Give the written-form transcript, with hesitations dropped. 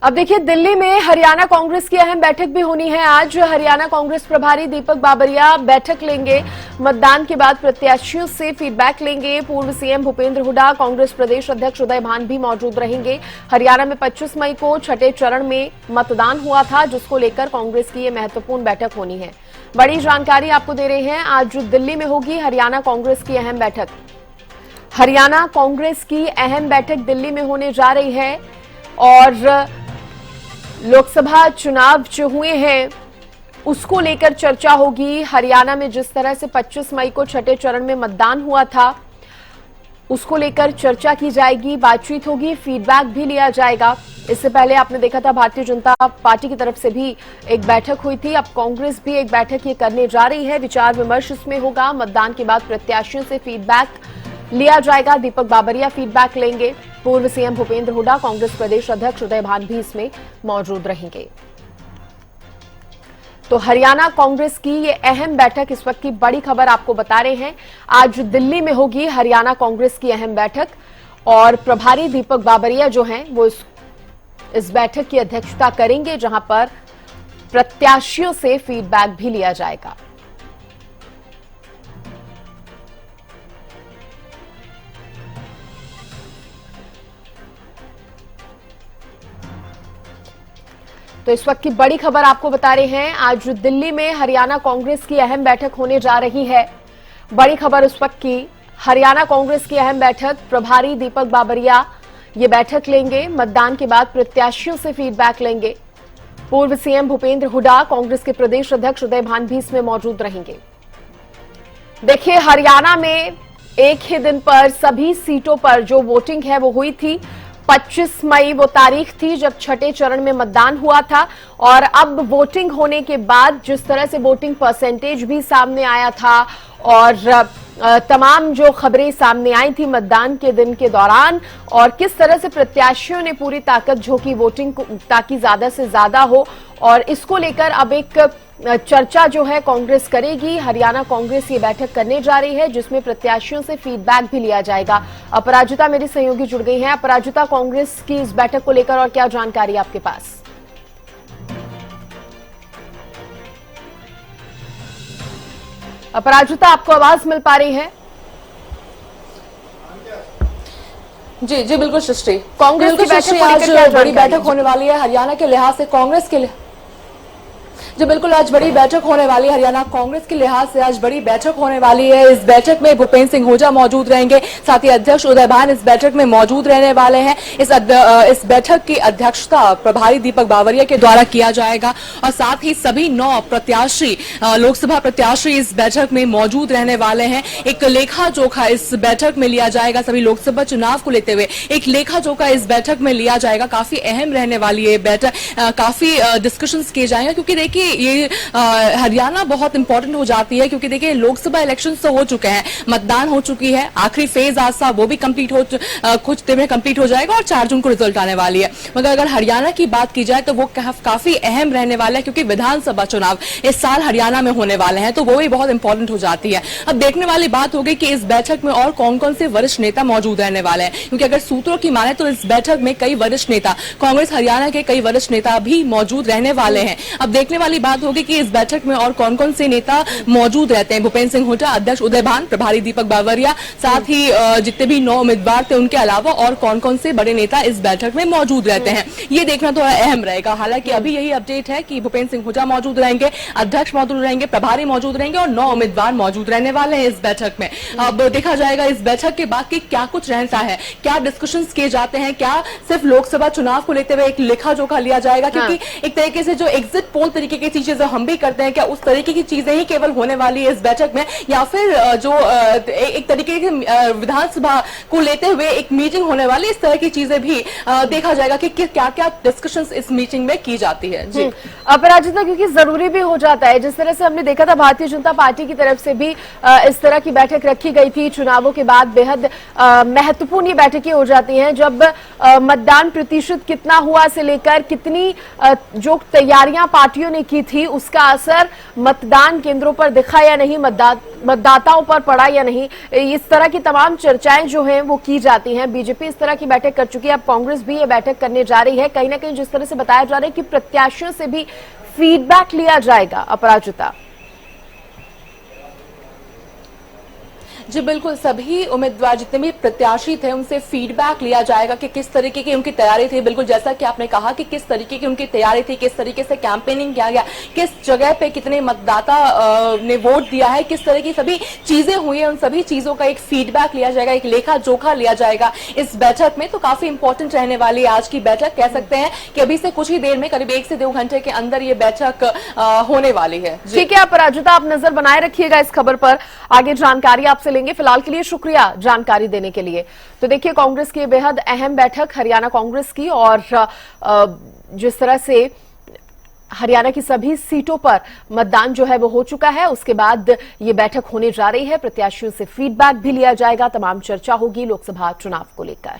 अब देखिए, दिल्ली में हरियाणा कांग्रेस की अहम बैठक भी होनी है। आज हरियाणा कांग्रेस प्रभारी दीपक बाबरिया बैठक लेंगे। मतदान के बाद प्रत्याशियों से फीडबैक लेंगे। पूर्व सीएम भूपेंद्र हुड्डा, कांग्रेस प्रदेश अध्यक्ष उदय भान भी मौजूद रहेंगे। हरियाणा में 25 मई को छठे चरण में मतदान हुआ था, जिसको लेकर कांग्रेस की यह महत्वपूर्ण बैठक होनी है। बड़ी जानकारी आपको दे रहे हैं, आज दिल्ली में होगी हरियाणा कांग्रेस की अहम बैठक। हरियाणा कांग्रेस की अहम बैठक दिल्ली में होने जा रही है और लोकसभा चुनाव जो हुए हैं उसको लेकर चर्चा होगी। हरियाणा में जिस तरह से 25 मई को छठे चरण में मतदान हुआ था, उसको लेकर चर्चा की जाएगी, बातचीत होगी, फीडबैक भी लिया जाएगा। इससे पहले आपने देखा था भारतीय जनता पार्टी की तरफ से भी एक बैठक हुई थी। अब कांग्रेस भी एक बैठक ये करने जा रही है। विचार विमर्श इसमें होगा। मतदान के बाद प्रत्याशियों से फीडबैक लिया जाएगा। दीपक बाबरिया फीडबैक लेंगे। पूर्व सीएम भूपेंद्र हुड्डा, कांग्रेस प्रदेश अध्यक्ष उदय भान भी इसमें मौजूद रहेंगे। तो हरियाणा कांग्रेस की ये अहम बैठक, इस वक्त की बड़ी खबर आपको बता रहे हैं। आज दिल्ली में होगी हरियाणा कांग्रेस की अहम बैठक और प्रभारी दीपक बाबरिया जो हैं वो इस बैठक की अध्यक्षता करेंगे, जहां पर प्रत्याशियों से फीडबैक भी लिया जाएगा। तो इस वक्त की बड़ी खबर आपको बता रहे हैं, आज दिल्ली में हरियाणा कांग्रेस की अहम बैठक होने जा रही है। बड़ी खबर इस वक्त की, हरियाणा कांग्रेस की अहम बैठक, प्रभारी दीपक बाबरिया ये बैठक लेंगे। मतदान के बाद प्रत्याशियों से फीडबैक लेंगे। पूर्व सीएम भूपेंद्र हुड्डा, कांग्रेस के प्रदेश अध्यक्ष उदय भान भी इसमें मौजूद रहेंगे। देखिए, हरियाणा में एक ही दिन पर सभी सीटों पर जो वोटिंग है वो हुई थी। 25 मई वो तारीख थी जब छठे चरण में मतदान हुआ था और अब वोटिंग होने के बाद जिस तरह से वोटिंग परसेंटेज भी सामने आया था और तमाम जो खबरें सामने आई थी मतदान के दिन के दौरान और किस तरह से प्रत्याशियों ने पूरी ताकत झोंकी वोटिंग को ताकि ज्यादा से ज्यादा हो, और इसको लेकर अब एक चर्चा जो है कांग्रेस करेगी। हरियाणा कांग्रेस ये बैठक करने जा रही है जिसमें प्रत्याशियों से फीडबैक भी लिया जाएगा। अपराजिता मेरी सहयोगी जुड़ गई हैं। अपराजिता, कांग्रेस की इस बैठक को लेकर और क्या जानकारी आपके पास? अपराजिता, आपको आवाज मिल पा रही है? जी जी बिल्कुल सृष्टि, कांग्रेस की बैठक आज बड़ी बैठक होने वाली है हरियाणा के लिहाज से। कांग्रेस के जी बिल्कुल, आज बड़ी बैठक होने वाली है हरियाणा कांग्रेस के लिहाज से। आज बड़ी बैठक होने वाली है। इस बैठक में भूपेंद्र सिंह हुड्डा मौजूद रहेंगे, साथ ही अध्यक्ष उदय भान इस बैठक में मौजूद रहने वाले हैं। इस बैठक की अध्यक्षता प्रभारी दीपक बाबरिया के द्वारा किया जाएगा और साथ ही सभी 9 प्रत्याशी, लोकसभा प्रत्याशी इस बैठक में मौजूद रहने वाले हैं। एक लेखा जोखा इस बैठक में लिया जाएगा। सभी लोकसभा चुनाव को लेते हुए एक लेखा जोखा इस बैठक में लिया जाएगा। काफी अहम रहने वाली है बैठक, काफी डिस्कशन किए जाएंगे क्योंकि देखिए ये हरियाणा बहुत इंपॉर्टेंट हो जाती है क्योंकि देखिए लोकसभा इलेक्शन तो हो चुके हैं, मतदान हो चुकी है, आखिरी फेज आज सा वो भी कंप्लीट हो कुछ देर में कंप्लीट हो जाएगा और 4 जून को रिजल्ट आने वाली है। मगर अगर हरियाणा की बात की जाए तो वो काफी अहम रहने वाला है क्योंकि विधानसभा चुनाव इस साल हरियाणा में होने वाले हैं, तो वो भी बहुत इंपॉर्टेंट हो जाती है। अब देखने वाली बात होगी कि इस बैठक में और कौन कौन से वरिष्ठ नेता मौजूद रहने वाले हैं, क्योंकि अगर सूत्रों की माने तो इस बैठक में कई वरिष्ठ नेता, कांग्रेस हरियाणा के कई वरिष्ठ नेता भी मौजूद रहने वाले हैं। अब देखने वाली बात होगी कि इस बैठक में और कौन कौन से नेता मौजूद रहते हैं। भूपेंद्र सिंह हुड्डा, अध्यक्ष उदय भान, प्रभारी दीपक बाबरिया, साथ ही जितने भी 9 उम्मीदवार थे उनके अलावा और कौन कौन से बड़े नेता इस बैठक में मौजूद रहते हैं, ये देखना थोड़ा अहम रहेगा। हालांकि अभी यही अपडेट है कि भूपेंद्र सिंह हुड्डा मौजूद रहेंगे, अध्यक्ष मौजूद रहेंगे, प्रभारी मौजूद रहेंगे और 9 उम्मीदवार मौजूद रहने वाले हैं इस बैठक में। अब देखा जाएगा इस बैठक के बाद कि क्या कुछ रहता है, क्या डिस्कशन किए जाते हैं, क्या सिर्फ लोकसभा चुनाव को लेते हुए एक लेखा जोखा लिया जाएगा, क्योंकि एक तरीके से जो एग्जिट पोल तरीके की चीजें हम भी करते हैं, क्या उस तरीके की चीजें ही केवल होने वाली है इस बैठक में, या फिर जो एक तरीके की विधानसभा को लेते हुए एक मीटिंग होने वाली, इस तरह की चीजें भी देखा जाएगा कि क्या क्या डिस्कशंस इस मीटिंग में की जाती है। जी अपराजिता, क्योंकि जरूरी भी हो जाता है, जिस तरह से हमने देखा था भारतीय जनता पार्टी की तरफ से भी इस तरह की बैठक रखी गई थी चुनावों के बाद। बेहद महत्वपूर्ण ये बैठकें हो जाती हैं जब मतदान प्रतिशत कितना हुआ से लेकर कितनी जो तैयारियां पार्टियों ने की की थी उसका असर मतदान केंद्रों पर दिखा या नहीं, मतदाताओं पर पड़ा या नहीं, इस तरह की तमाम चर्चाएं जो हैं वो की जाती हैं। बीजेपी इस तरह की बैठक कर चुकी है, अब कांग्रेस भी ये बैठक करने जा रही है। कहीं ना कहीं जिस तरह से बताया जा रहा है कि प्रत्याशियों से भी फीडबैक लिया जाएगा। अपराजिता, जी बिल्कुल, सभी उम्मीदवार जितने भी प्रत्याशी थे उनसे फीडबैक लिया जाएगा कि किस तरीके की उनकी तैयारी थी। बिल्कुल जैसा कि आपने कहा कि किस तरीके की उनकी तैयारी थी, किस तरीके से कैंपेनिंग किया गया, किस जगह पे कितने मतदाता ने वोट दिया है, किस तरह की सभी चीजें हुई है, उन सभी चीजों का एक फीडबैक लिया जाएगा, एक लेखा जोखा लिया जाएगा इस बैठक में। तो काफी इंपॉर्टेंट रहने वाली है आज की बैठक। कह सकते हैं कि अभी से कुछ ही देर में, करीब 1 से 2 घंटे के अंदर ये बैठक होने वाली है। ठीक है अपराजिता, आप नजर बनाए रखिएगा इस खबर पर, आगे जानकारी आपसे लेंगे। फिलहाल के लिए शुक्रिया जानकारी देने के लिए। तो देखिए, कांग्रेस की बेहद अहम बैठक हरियाणा कांग्रेस की, और जिस तरह से हरियाणा की सभी सीटों पर मतदान जो है वो हो चुका है, उसके बाद ये बैठक होने जा रही है। प्रत्याशियों से फीडबैक भी लिया जाएगा, तमाम चर्चा होगी लोकसभा चुनाव को लेकर।